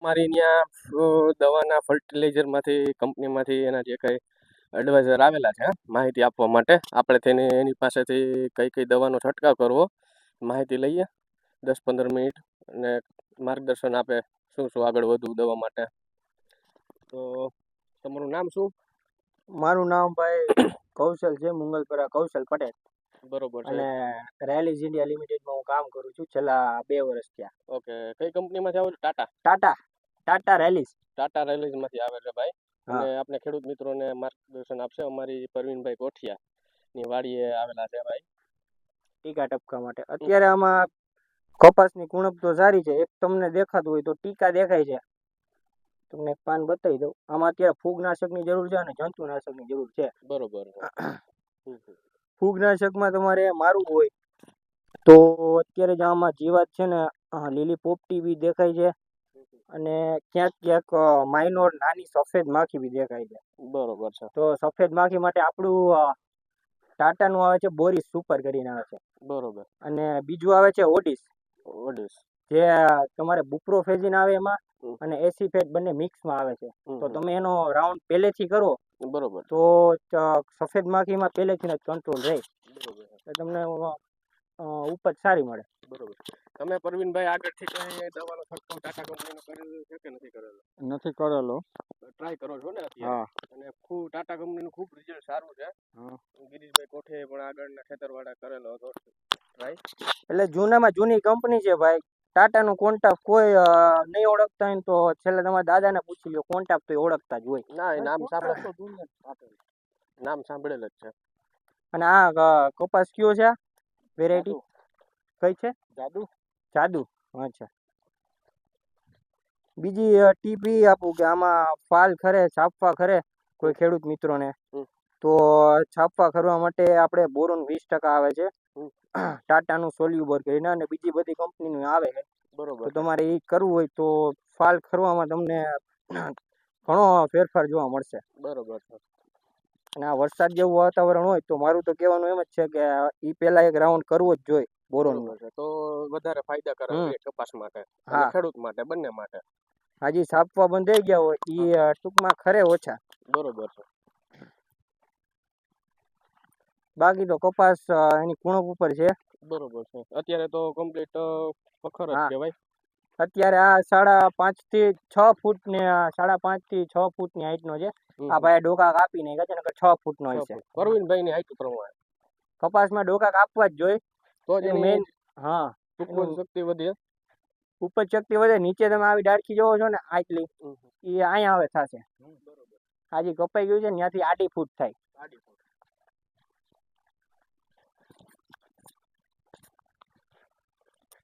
અમારી ત્યાં દવાના ફર્ટિલાઇઝરમાંથી કંપનીમાંથી એના જે કંઈ એડવાઇઝર આવેલા છે માહિતી આપવા માટે આપણે એની પાસેથી કઈ કઈ દવાનો છંટકાવ કરવો માહિતી લઈએ 10-15 મિનિટ અને માર્ગદર્શન આપે શું શું આગળ વધવું દવા માટે. તો તમારું નામ શું? મારું નામ ભાઈ કૌશલ છે, મુંગલપરા કૌશલ પટેલ. બરોબર છે. અને રેલીઝ ઇન્ડિયા લિમિટેડમાં હું કામ કરું છું છેલ્લા 2 વર્ષ થયા. ઓકે, કઈ કંપનીમાંથી આવો છો? ટાટા રેલીઝ. ટાટા રેલીઝમાંથી આવે છે ભાઈ. અને આપણે ખેડૂત મિત્રોને માર્ગદર્શન આપશે અમારી પરવીનભાઈ કોઠિયાની વાડીએ આવેલા છે ભાઈ ટીકા ટપકા માટે. અત્યારે આમાં કપાસની કુણપ તો સારી છે. એક તમને દેખાતું હોય તો ટીકા દેખાય છે. તમને એક પાન બતાવી દઉં. આમાં અત્યારે ફૂગનાશકની જરૂર છે અને જંતુનાશકની જરૂર છે. બરોબર. ફૂગનાશકમાં તમારે મારવું હોય તો અત્યારે જ આમાં જીવાત છે ને લીલી પોપટી બી દેખાય છે અને ક્યાંક ક્યાંક માઇનોર નાની સફેદ માખી બી દેખાય છે. બરોબર છે. તો સફેદ માખી માટે આપણું ટાટાનું આવે છે બોરિસ સુપર કરીને આવે છે. બરોબર. અને બીજું આવે છે ઓડિસ. જે તમારે બુપ્રોફેઝિન આવે એમાં અને એસિફેટ બંને મિક્સમાં આવે છે. તો તમે એનો રાઉન્ડ પહેલેથી કરો બરોબર તો સફેદ માખીમાં પહેલેથી જ કંટ્રોલ રહે. તો તમને ઉપજ સારી મળે. બરોબર. તમે પરવીનભાઈ આગળથી કઈ દવાનો છંટકાવ ટાટા કંપનીનો કરેલો છે કે નથી કરેલો? નથી કરેલો. ટ્રાય કરો છો ને અત્યારે? અને ટાટા કંપનીનું ખૂબ રિઝલ્ટ સારું છે. ગિરીશભાઈ કોઠે પણ આગળના ખેતરવાળા કરેલો હતો ટ્રાય. એટલે જૂનામાં જૂની કંપની છે ભાઈ. ટાટાનું કોન્ટાક્ટ કોઈ નહીં ઓળખતા હોય તો છેલ્લે તમારા દાદાને પૂછી લો, કોન્ટાક્ટ તો ઓળખતા જ હોય. ના, એ નામ સાંભળેલ જ છે. અને આ કપાસ કયો છે? વેરાયટી કઈ છે? જાદુ. અચ્છા. બીજી ટીપ ઈ આપું કે આમાં ફાલ ખરે છાપવા ખરે કોઈ ખેડૂત મિત્રોને તો છાપવા કરવા માટે આપણે બોરોન 20% આવે છે ટાટાનું સોલ્યુબર કરીને અને બીજી બધી કંપનીનું આવે છે. બરોબર. તો તમારે એ કરવું હોય તો ફાલ ખરવામાં તમને ઘણો ફેરફાર જોવા મળશે. બરોબર. અને આ વરસાદ જેવું વાતાવરણ હોય તો મારું તો કહેવાનું એમ જ છે કે ઈ પહેલા એક રાઉન્ડ કરવો જ જોઈએ બોરોન. તો વધારે ફાયદાકારક છે કપાસ માટે અને ખેડૂત માટે બંને માટે. હાજી છાપવા બંધ થઈ ગયા હોય ઈ ટૂંકમાં ખરે ઓછા. બરોબર છે. બાકી તો કપાસ એની કુણપ ઉપર છે. બરોબર છે. અત્યારે તો કમ્પ્લીટ પખર જ કહેવાય. અત્યારે આ 5.5 થી 6 ફૂટ ને 5.5 થી 6 ફૂટની હાઈટનો છે. આ ભાઈ ડોકા કાપી નાખ્યા છે નકર 6 ફૂટનો હશે. પરવીનભાઈની હાઈટ પ્રમાણે કપાસમાં ડોકા કાપવા જ જોઈએ તો જ મેન ઉપજ શક્તિ વધે. ઉપજ શક્તિ વધે. નીચે તમે આવી ડાળખી જોવો છો ને આટલી એ અહીંયા આવે થશે. હાજી કપાઈ ગયું છે ને ત્યાંથી આડી ફૂટ થાય.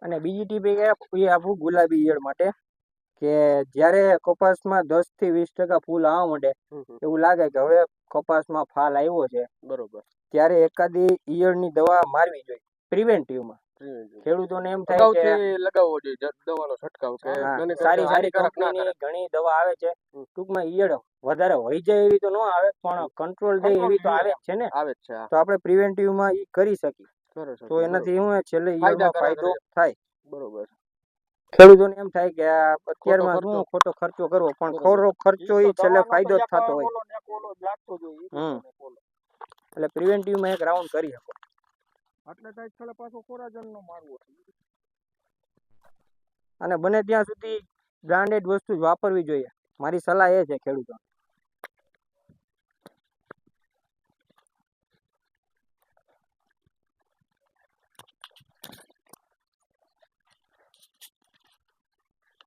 અને બીજી ટીપ એ આપું ગુલાબી ઈયળ માટે કે જ્યારે કપાસમાં 10 થી 20% ફૂલ આવવા માંડે એવું લાગે કે હવે કપાસમાં ફાલ આવ્યો છે, બરોબર, ત્યારે એકાદી ઈયળની દવા મારવી જોઈએ પ્રિવેન્ટિવમાં. ખેડૂતોને એમ થાય કે લગાવવો જોઈએ દવાનો છંટકાવ કે સારી સારી કંપનીની ઘણી દવા આવે છે. ટૂંકમાં ઈયળ વધારે વહી જાય એવી તો ન આવે પણ કંટ્રોલ થાય એવી તો આવે જ છે ને. તો આપણે પ્રિવેન્ટિવમાં ઈ કરી શકીએ તો એનાથી શું છેલ્લે ઈયળમાં ફાયદો થાય. બરોબર. ખેડૂતોને એમ થાય કે અત્યારમાં શું ખોટો ખર્ચો કરવો પણ ખોટો ખર્ચો ઈ છેલ્લે ફાયદો જ થતો હોય. એટલે પ્રિવેન્ટિવમાં એક રાઉન્ડ કરી શકો. એટલે થાય છેલ્લે પાછો કોરાજનનો મારવો. અને બને ત્યાં સુધી બ્રાન્ડેડ વસ્તુ જ વાપરવી જોઈએ. મારી સલાહ એ છે ખેડૂતોને.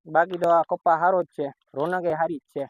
બાકી તો આ કપા સારો જ છે, રોનક એ સારી જ છે.